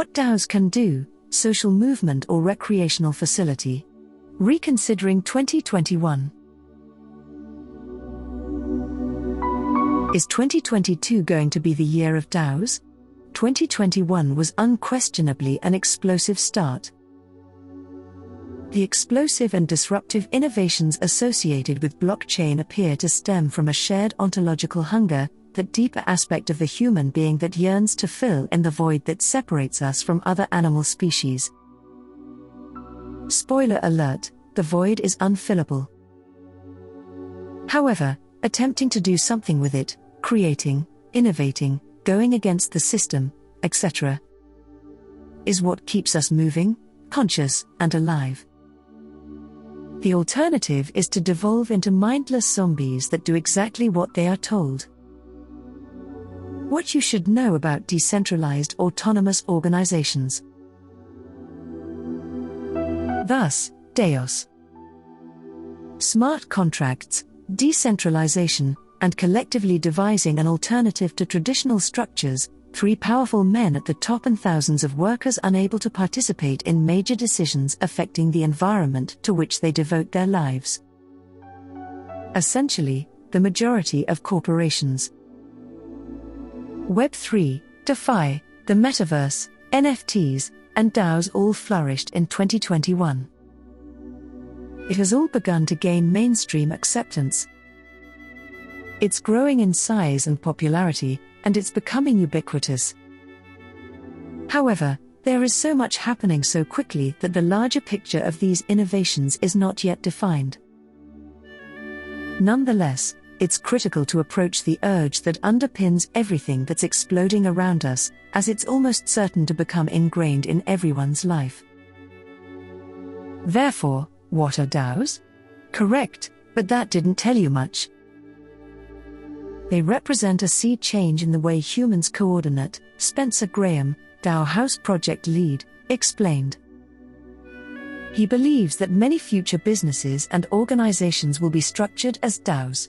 What DAOs can do, social movement or recreational facility. Reconsidering 2021. Is 2022 going to be the year of DAOs? 2021 was unquestionably an explosive start. The explosive and disruptive innovations associated with blockchain appear to stem from a shared ontological hunger, that deeper aspect of the human being that yearns to fill in the void that separates us from other animal species. Spoiler alert, the void is unfillable. However, attempting to do something with it, creating, innovating, going against the system, etc., is what keeps us moving, conscious, and alive. The alternative is to devolve into mindless zombies that do exactly what they are told. What you should know about decentralized autonomous organizations. Thus, DAOs. Smart contracts, decentralization, and collectively devising an alternative to traditional structures, three powerful men at the top and thousands of workers unable to participate in major decisions affecting the environment to which they devote their lives. Essentially, the majority of corporations. Web3, DeFi, the metaverse, NFTs, and DAOs all flourished in 2021. It has all begun to gain mainstream acceptance. It's growing in size and popularity, and it's becoming ubiquitous. However, there is so much happening so quickly that the larger picture of these innovations is not yet defined. Nonetheless, it's critical to approach the urge that underpins everything that's exploding around us, as it's almost certain to become ingrained in everyone's life. Therefore, what are DAOs? Correct, but that didn't tell you much. They represent a sea change in the way humans coordinate, Spencer Graham, DAO House project lead, explained. He believes that many future businesses and organizations will be structured as DAOs.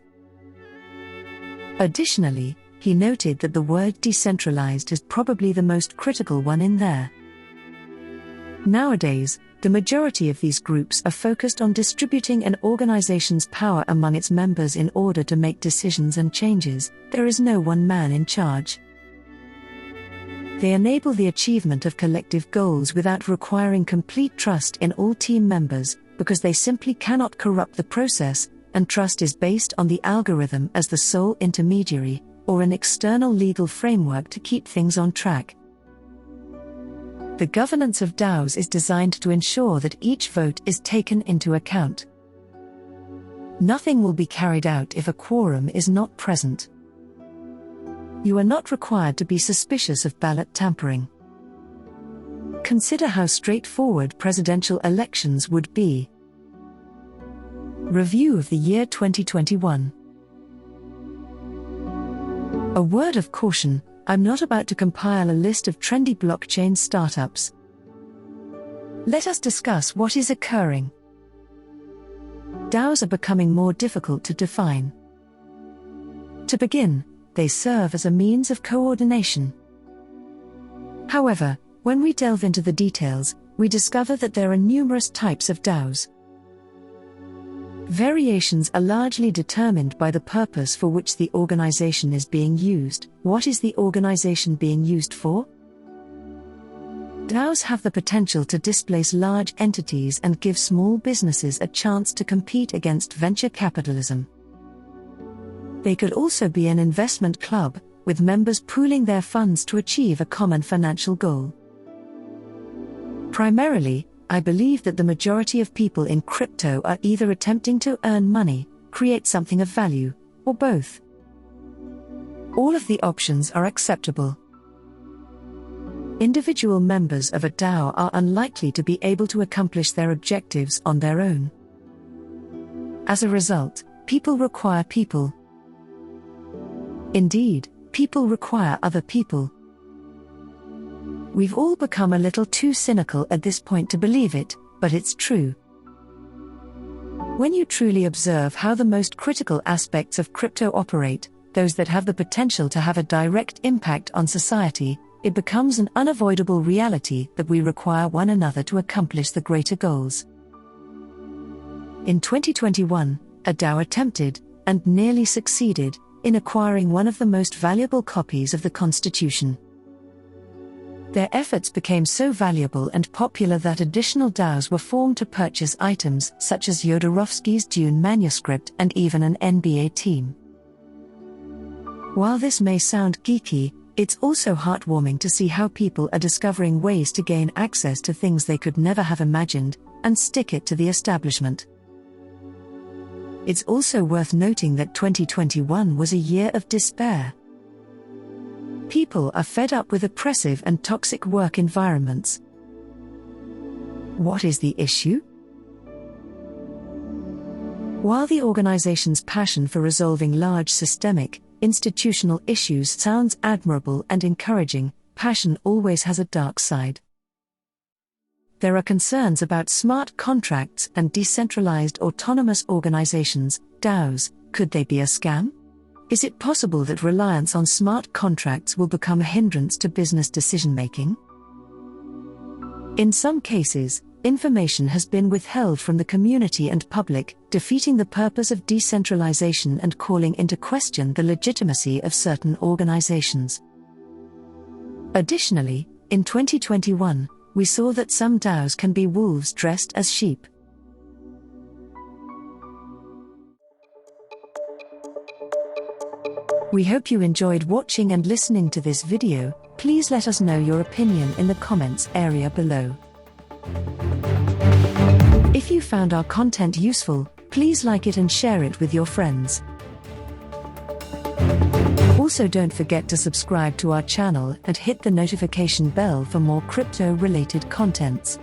Additionally, he noted that the word decentralized is probably the most critical one in there. Nowadays, the majority of these groups are focused on distributing an organization's power among its members in order to make decisions and changes. There is no one man in charge. They enable the achievement of collective goals without requiring complete trust in all team members, because they simply cannot corrupt the process, and trust is based on the algorithm as the sole intermediary, or an external legal framework to keep things on track. The governance of DAOs is designed to ensure that each vote is taken into account. Nothing will be carried out if a quorum is not present. You are not required to be suspicious of ballot tampering. Consider how straightforward presidential elections would be. Review of the year 2021. A word of caution: I'm not about to compile a list of trendy blockchain startups. Let us discuss what is occurring. DAOs are becoming more difficult to define. To begin, they serve as a means of coordination. However, when we delve into the details, we discover that there are numerous types of DAOs. Variations are largely determined by the purpose for which the organization is being used. What is the organization being used for? DAOs have the potential to displace large entities and give small businesses a chance to compete against venture capitalism. They could also be an investment club, with members pooling their funds to achieve a common financial goal. Primarily, I believe that the majority of people in crypto are either attempting to earn money, create something of value, or both. All of the options are acceptable. Individual members of a DAO are unlikely to be able to accomplish their objectives on their own. As a result, people require people. Indeed, people require other people. We've all become a little too cynical at this point to believe it, but it's true. When you truly observe how the most critical aspects of crypto operate, those that have the potential to have a direct impact on society, it becomes an unavoidable reality that we require one another to accomplish the greater goals. In 2021, a DAO attempted, and nearly succeeded, in acquiring one of the most valuable copies of the Constitution. Their efforts became so valuable and popular that additional DAOs were formed to purchase items such as Jodorowsky's Dune manuscript and even an NBA team. While this may sound geeky, it's also heartwarming to see how people are discovering ways to gain access to things they could never have imagined, and stick it to the establishment. It's also worth noting that 2021 was a year of despair. People are fed up with oppressive and toxic work environments. What is the issue? While the organization's passion for resolving large systemic, institutional issues sounds admirable and encouraging, passion always has a dark side. There are concerns about smart contracts and decentralized autonomous organizations, DAOs. Could they be a scam? Is it possible that reliance on smart contracts will become a hindrance to business decision-making? In some cases, information has been withheld from the community and public, defeating the purpose of decentralization and calling into question the legitimacy of certain organizations. Additionally, in 2021, we saw that some DAOs can be wolves dressed as sheep. We hope you enjoyed watching and listening to this video. Please let us know your opinion in the comments area below. If you found our content useful, please like it and share it with your friends. Also, don't forget to subscribe to our channel and hit the notification bell for more crypto-related contents.